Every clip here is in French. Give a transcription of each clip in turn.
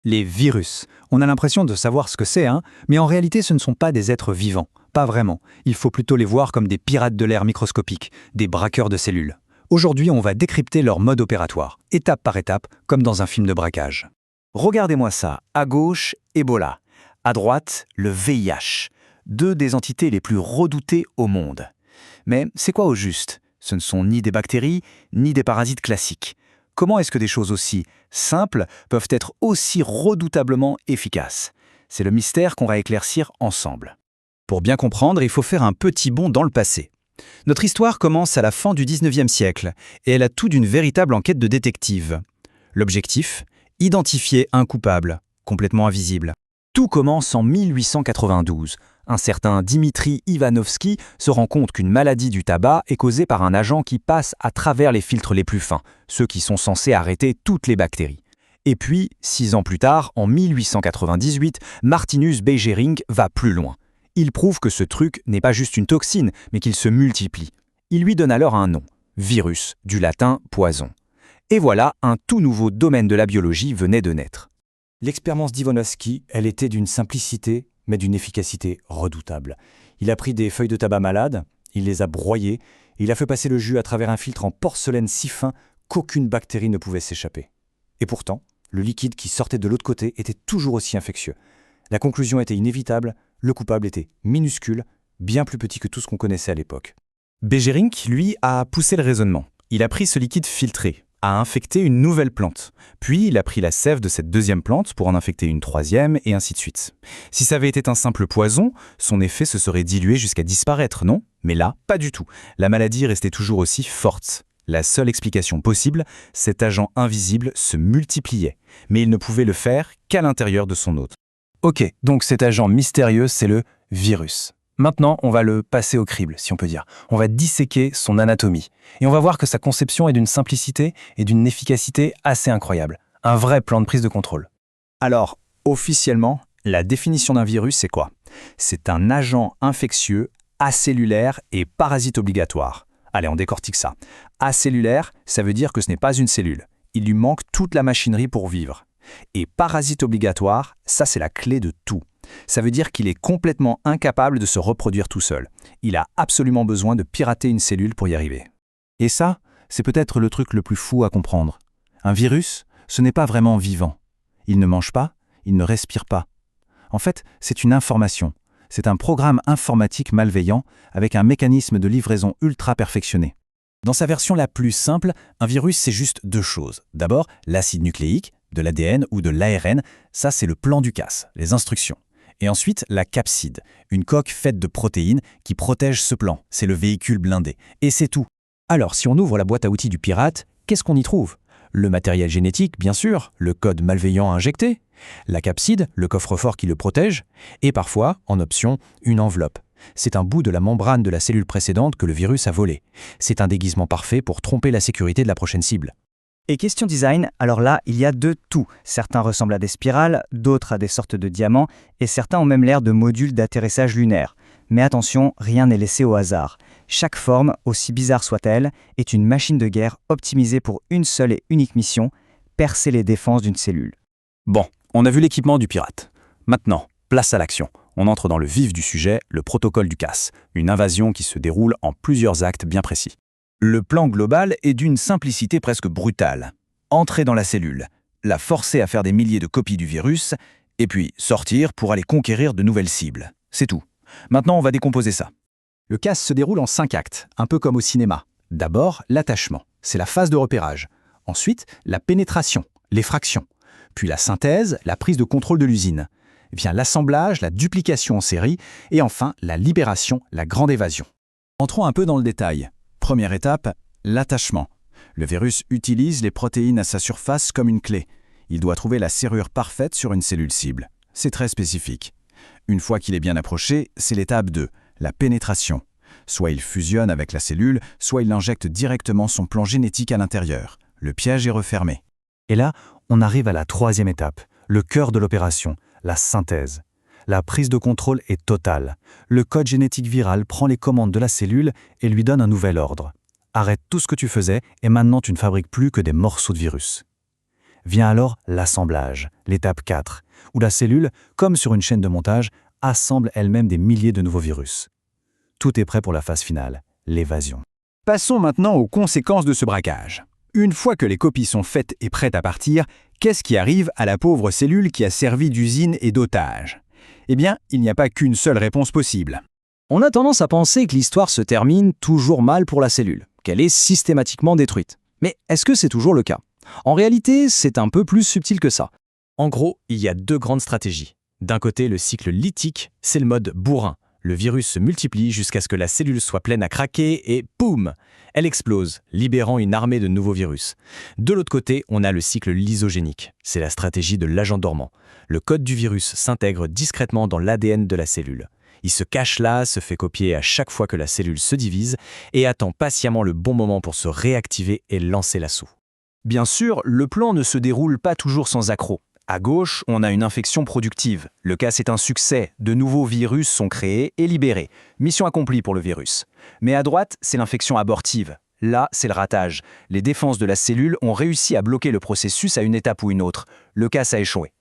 Les virus. On a l'impression de savoir ce que c'est, hein, mais en réalité ce ne sont pas des êtres vivants. Pas vraiment. Il faut plutôt les voir comme des pirates de l'air microscopiques, des braqueurs de cellules. Aujourd'hui, on va décrypter leur mode opératoire, étape par étape, comme dans un film de braquage. Regardez-moi ça, à gauche, Ebola. À droite, le VIH. Deux des entités les plus redoutées au monde. Mais c'est quoi au juste? Ce ne sont ni des bactéries, ni des parasites classiques. Comment est-ce que des choses aussi simples peuvent être aussi redoutablement efficaces? C'est le mystère qu'on va éclaircir ensemble. Pour bien comprendre, il faut faire un petit bond dans le passé. Notre histoire commence à la fin du 19e siècle et elle a tout d'une véritable enquête de détective. L'objectif? Identifier un coupable, complètement invisible. Tout commence en 1892. Un certain Dimitri Ivanovski se rend compte qu'une maladie du tabac est causée par un agent qui passe à travers les filtres les plus fins, ceux qui sont censés arrêter toutes les bactéries. Et puis, 6 ans plus tard, en 1898, Martinus Beijering va plus loin. Il prouve que ce truc n'est pas juste une toxine, mais qu'il se multiplie. Il lui donne alors un nom, virus, du latin poison. Et voilà, un tout nouveau domaine de la biologie venait de naître. L'expérience d'Ivanovski, elle était d'une simplicité, mais d'une efficacité redoutable. Il a pris des feuilles de tabac malades, il les a broyées, et il a fait passer le jus à travers un filtre en porcelaine si fin qu'aucune bactérie ne pouvait s'échapper. Et pourtant, le liquide qui sortait de l'autre côté était toujours aussi infectieux. La conclusion était inévitable, le coupable était minuscule, bien plus petit que tout ce qu'on connaissait à l'époque. Beijering, lui, a poussé le raisonnement. Il a pris ce liquide filtré, a infecté une nouvelle plante. Puis il a pris la sève de cette deuxième plante pour en infecter une troisième, et ainsi de suite. Si ça avait été un simple poison, son effet se serait dilué jusqu'à disparaître, non? Mais là, pas du tout. La maladie restait toujours aussi forte. La seule explication possible, cet agent invisible se multipliait, mais il ne pouvait le faire qu'à l'intérieur de son hôte. Ok, donc cet agent mystérieux, c'est le virus. Maintenant, on va le passer au crible, si on peut dire. On va disséquer son anatomie. Et on va voir que sa conception est d'une simplicité et d'une efficacité assez incroyable. Un vrai plan de prise de contrôle. Alors, officiellement, la définition d'un virus, c'est quoi? C'est un agent infectieux, acellulaire et parasite obligatoire. Allez, on décortique ça. Acellulaire, ça veut dire que ce n'est pas une cellule. Il lui manque toute la machinerie pour vivre. Et parasite obligatoire, ça c'est la clé de tout. Ça veut dire qu'il est complètement incapable de se reproduire tout seul. Il a absolument besoin de pirater une cellule pour y arriver. Et ça, c'est peut-être le truc le plus fou à comprendre. Un virus, ce n'est pas vraiment vivant. Il ne mange pas, il ne respire pas. En fait, c'est une information. C'est un programme informatique malveillant avec un mécanisme de livraison ultra perfectionné. Dans sa version la plus simple, un virus, c'est juste deux choses. D'abord, l'acide nucléique, de l'ADN ou de l'ARN, ça c'est le plan du casse, les instructions. Et ensuite, la capside, une coque faite de protéines qui protège ce plan, c'est le véhicule blindé. Et c'est tout. Alors, si on ouvre la boîte à outils du pirate, qu'est-ce qu'on y trouve? Le matériel génétique, bien sûr, le code malveillant injecté, la capside, le coffre-fort qui le protège, et parfois, en option, une enveloppe. C'est un bout de la membrane de la cellule précédente que le virus a volé. C'est un déguisement parfait pour tromper la sécurité de la prochaine cible. Et question design, alors là, il y a de tout. Certains ressemblent à des spirales, d'autres à des sortes de diamants, et certains ont même l'air de modules d'atterrissage lunaire. Mais attention, rien n'est laissé au hasard. Chaque forme, aussi bizarre soit-elle, est une machine de guerre optimisée pour une seule et unique mission, percer les défenses d'une cellule. Bon, on a vu l'équipement du pirate. Maintenant, place à l'action. On entre dans le vif du sujet, le protocole du casse, une invasion qui se déroule en plusieurs actes bien précis. Le plan global est d'une simplicité presque brutale. Entrer dans la cellule, la forcer à faire des milliers de copies du virus, et puis sortir pour aller conquérir de nouvelles cibles. C'est tout. Maintenant, on va décomposer ça. Le casse se déroule en 5 actes, un peu comme au cinéma. D'abord, l'attachement, c'est la phase de repérage. Ensuite, la pénétration, l'effraction. Puis la synthèse, la prise de contrôle de l'usine. Vient l'assemblage, la duplication en série, et enfin la libération, la grande évasion. Entrons un peu dans le détail. Première étape, l'attachement. Le virus utilise les protéines à sa surface comme une clé. Il doit trouver la serrure parfaite sur une cellule cible. C'est très spécifique. Une fois qu'il est bien approché, c'est l'étape 2, la pénétration. Soit il fusionne avec la cellule, soit il injecte directement son plan génétique à l'intérieur. Le piège est refermé. Et là, on arrive à la troisième étape, le cœur de l'opération, la synthèse. La prise de contrôle est totale. Le code génétique viral prend les commandes de la cellule et lui donne un nouvel ordre. Arrête tout ce que tu faisais et maintenant tu ne fabriques plus que des morceaux de virus. Vient alors l'assemblage, l'étape 4, où la cellule, comme sur une chaîne de montage, assemble elle-même des milliers de nouveaux virus. Tout est prêt pour la phase finale, l'évasion. Passons maintenant aux conséquences de ce braquage. Une fois que les copies sont faites et prêtes à partir, qu'est-ce qui arrive à la pauvre cellule qui a servi d'usine et d'otage? Eh bien, il n'y a pas qu'une seule réponse possible. On a tendance à penser que l'histoire se termine toujours mal pour la cellule, qu'elle est systématiquement détruite. Mais est-ce que c'est toujours le cas? En réalité, c'est un peu plus subtil que ça. En gros, il y a deux grandes stratégies. D'un côté, le cycle lytique, c'est le mode bourrin. Le virus se multiplie jusqu'à ce que la cellule soit pleine à craquer et boum, elle explose, libérant une armée de nouveaux virus. De l'autre côté, on a le cycle lysogénique. C'est la stratégie de l'agent dormant. Le code du virus s'intègre discrètement dans l'ADN de la cellule. Il se cache là, se fait copier à chaque fois que la cellule se divise et attend patiemment le bon moment pour se réactiver et lancer l'assaut. Bien sûr, le plan ne se déroule pas toujours sans accroc. À gauche, on a une infection productive. Le cas, c'est un succès. De nouveaux virus sont créés et libérés. Mission accomplie pour le virus. Mais à droite, c'est l'infection abortive. Là, c'est le ratage. Les défenses de la cellule ont réussi à bloquer le processus à une étape ou une autre. Le cas a échoué.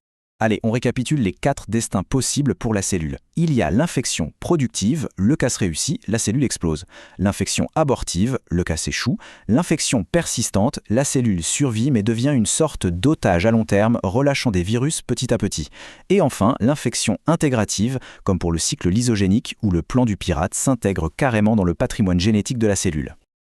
Allez, on récapitule les 4 destins possibles pour la cellule. Il y a l'infection productive, le cas réussit, la cellule explose. L'infection abortive, le cas échoue. L'infection persistante, la cellule survit mais devient une sorte d'otage à long terme, relâchant des virus petit à petit. Et enfin, l'infection intégrative, comme pour le cycle lysogénique où le plan du pirate s'intègre carrément dans le patrimoine génétique de la cellule.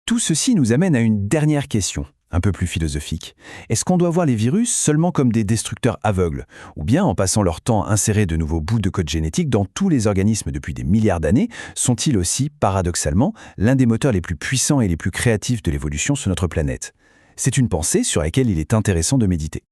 Tout ceci nous amène à une dernière question, un peu plus philosophique. Est-ce qu'on doit voir les virus seulement comme des destructeurs aveugles, ou bien en passant leur temps à insérer de nouveaux bouts de code génétique dans tous les organismes depuis des milliards d'années, sont-ils aussi, paradoxalement, l'un des moteurs les plus puissants et les plus créatifs de l'évolution sur notre planète? C'est une pensée sur laquelle il est intéressant de méditer.